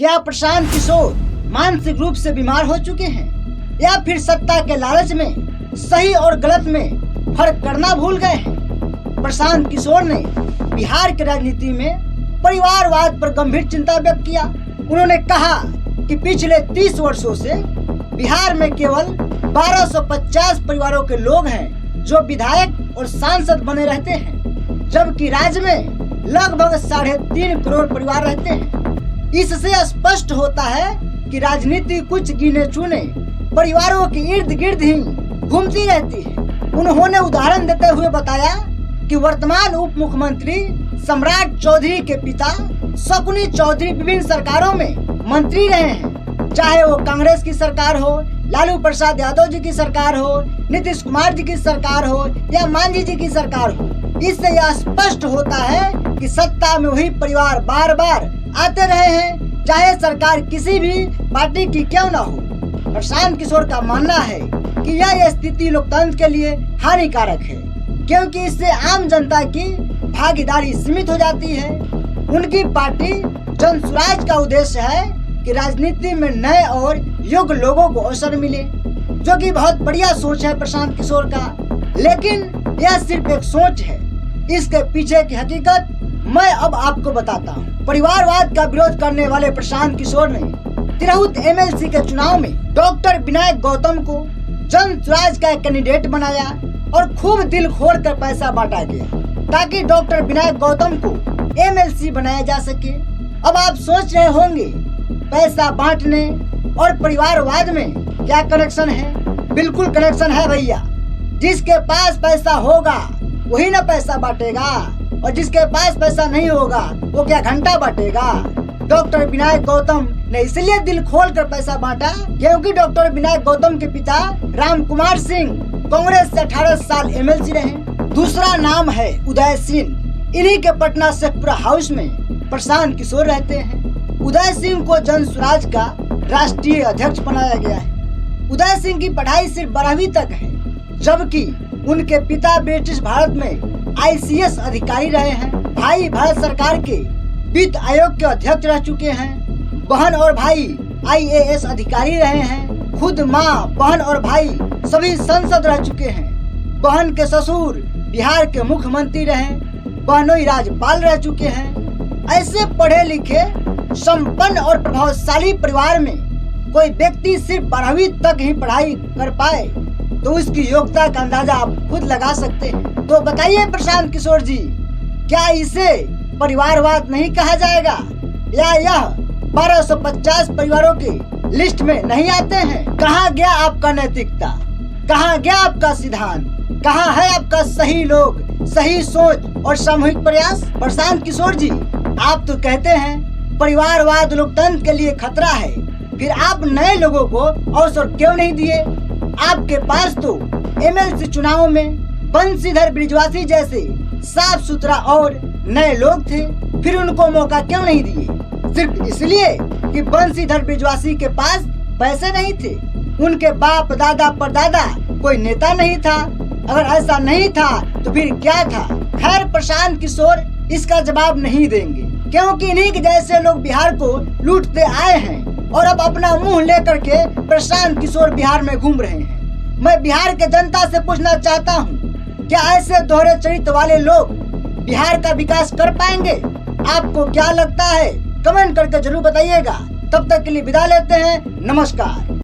क्या प्रशांत किशोर मानसिक रूप से बीमार हो चुके हैं या फिर सत्ता के लालच में सही और गलत में फर्क करना भूल गए हैं? प्रशांत किशोर ने बिहार की राजनीति में परिवारवाद पर गंभीर चिंता व्यक्त किया। उन्होंने कहा कि पिछले 30 वर्षों से बिहार में केवल 1250 परिवारों के लोग हैं जो विधायक और सांसद बने रहते हैं, जबकि राज्य में लगभग 3.5 करोड़ परिवार रहते हैं। इससे स्पष्ट होता है कि राजनीति कुछ गिने चुने परिवारों के इर्द गिर्द ही घूमती रहती है। उन्होंने उदाहरण देते हुए बताया कि वर्तमान उप मुख्यमंत्री सम्राट चौधरी के पिता शकुनी चौधरी विभिन्न सरकारों में मंत्री रहे हैं, चाहे वो कांग्रेस की सरकार हो, लालू प्रसाद यादव जी की सरकार हो, नीतीश कुमार जी की सरकार हो या मांझी जी की सरकार हो। इससे यह स्पष्ट होता है कि सत्ता में वही परिवार बार बार आते रहे हैं, चाहे सरकार किसी भी पार्टी की क्यों न हो। प्रशांत किशोर का मानना है कि यह स्थिति लोकतंत्र के लिए हानिकारक है, क्योंकि इससे आम जनता की भागीदारी सीमित हो जाती है। उनकी पार्टी जन स्वराज का उद्देश्य है कि राजनीति में नए और योग्य लोगों को अवसर मिले, जो कि बहुत बढ़िया सोच है प्रशांत किशोर का। लेकिन यह सिर्फ एक सोच है, इसके पीछे की हकीकत मैं अब आपको बताता हूँ। परिवारवाद का विरोध करने वाले प्रशांत किशोर ने तिरहुत एमएलसी के चुनाव में डॉक्टर विनायक गौतम को जन स्वराज का कैंडिडेट बनाया और खूब दिल खोल कर पैसा बांटा गया ताकि डॉक्टर विनायक गौतम को एमएलसी बनाया जा सके। अब आप सोच रहे होंगे पैसा बांटने और परिवारवाद में क्या कनेक्शन है? बिल्कुल कनेक्शन है भैया। जिसके पास पैसा होगा वही ना पैसा बांटेगा, और जिसके पास पैसा नहीं होगा वो क्या घंटा बांटेगा? डॉक्टर विनायक गौतम ने इसलिए दिल खोल कर पैसा बांटा क्योंकि डॉक्टर विनायक गौतम के पिता राम कुमार सिंह कांग्रेस से 18 साल एमएलसी रहे। दूसरा नाम है उदय सिंह। इन्हीं के पटना शेखपुरा हाउस में प्रशांत किशोर रहते हैं। उदय सिंह को जन स्वराज का राष्ट्रीय अध्यक्ष बनाया गया है। उदय सिंह की पढ़ाई सिर्फ 12वीं तक है, जबकि उनके पिता ब्रिटिश भारत में आईसीएस अधिकारी रहे हैं। भाई भारत सरकार के वित्त आयोग के अध्यक्ष रह चुके हैं। बहन और भाई आईएएस अधिकारी रहे हैं। खुद माँ, बहन और भाई सभी सांसद रह चुके हैं। बहन के ससुर बिहार के मुख्यमंत्री रहे। बहनोई राज्यपाल रह चुके हैं। ऐसे पढ़े लिखे संपन्न और प्रभावशाली परिवार में कोई व्यक्ति सिर्फ 12वीं तक ही पढ़ाई कर पाए तो उसकी योग्यता का अंदाजा आप खुद लगा सकते हैं। तो बताइए प्रशांत किशोर जी, क्या इसे परिवारवाद नहीं कहा जाएगा या यह 1250 परिवारों की लिस्ट में नहीं आते हैं? कहाँ गया आपका नैतिकता? कहाँ गया आपका सिद्धांत? कहाँ है आपका सही लोग, सही सोच और सामूहिक प्रयास? प्रशांत किशोर जी, आप तो कहते हैं परिवारवाद लोकतंत्र के लिए खतरा है, फिर आप नए लोगों को अवसर क्यों नहीं दिए? आपके पास तो एमएलसी चुनाव में बंशीधर ब्रिजवासी जैसे साफ सुथरा और नए लोग थे, फिर उनको मौका क्यों नहीं दिए? सिर्फ इसलिए कि बंशीधर ब्रिजवासी के पास पैसे नहीं थे, उनके बाप दादा परदादा कोई नेता नहीं था। अगर ऐसा नहीं था तो फिर क्या था? खैर, प्रशांत किशोर इसका जवाब नहीं देंगे, क्योंकि इन्हीं के जैसे लोग बिहार को लूटते आए हैं और अब अपना मुंह लेकर के प्रशांत किशोर बिहार में घूम रहे हैं। मैं बिहार के जनता से पूछना चाहता हूँ, क्या ऐसे दोहरे चरित्र वाले लोग बिहार का विकास कर पाएंगे? आपको क्या लगता है? कमेंट करके जरूर बताइएगा। तब तक के लिए विदा लेते हैं। नमस्कार।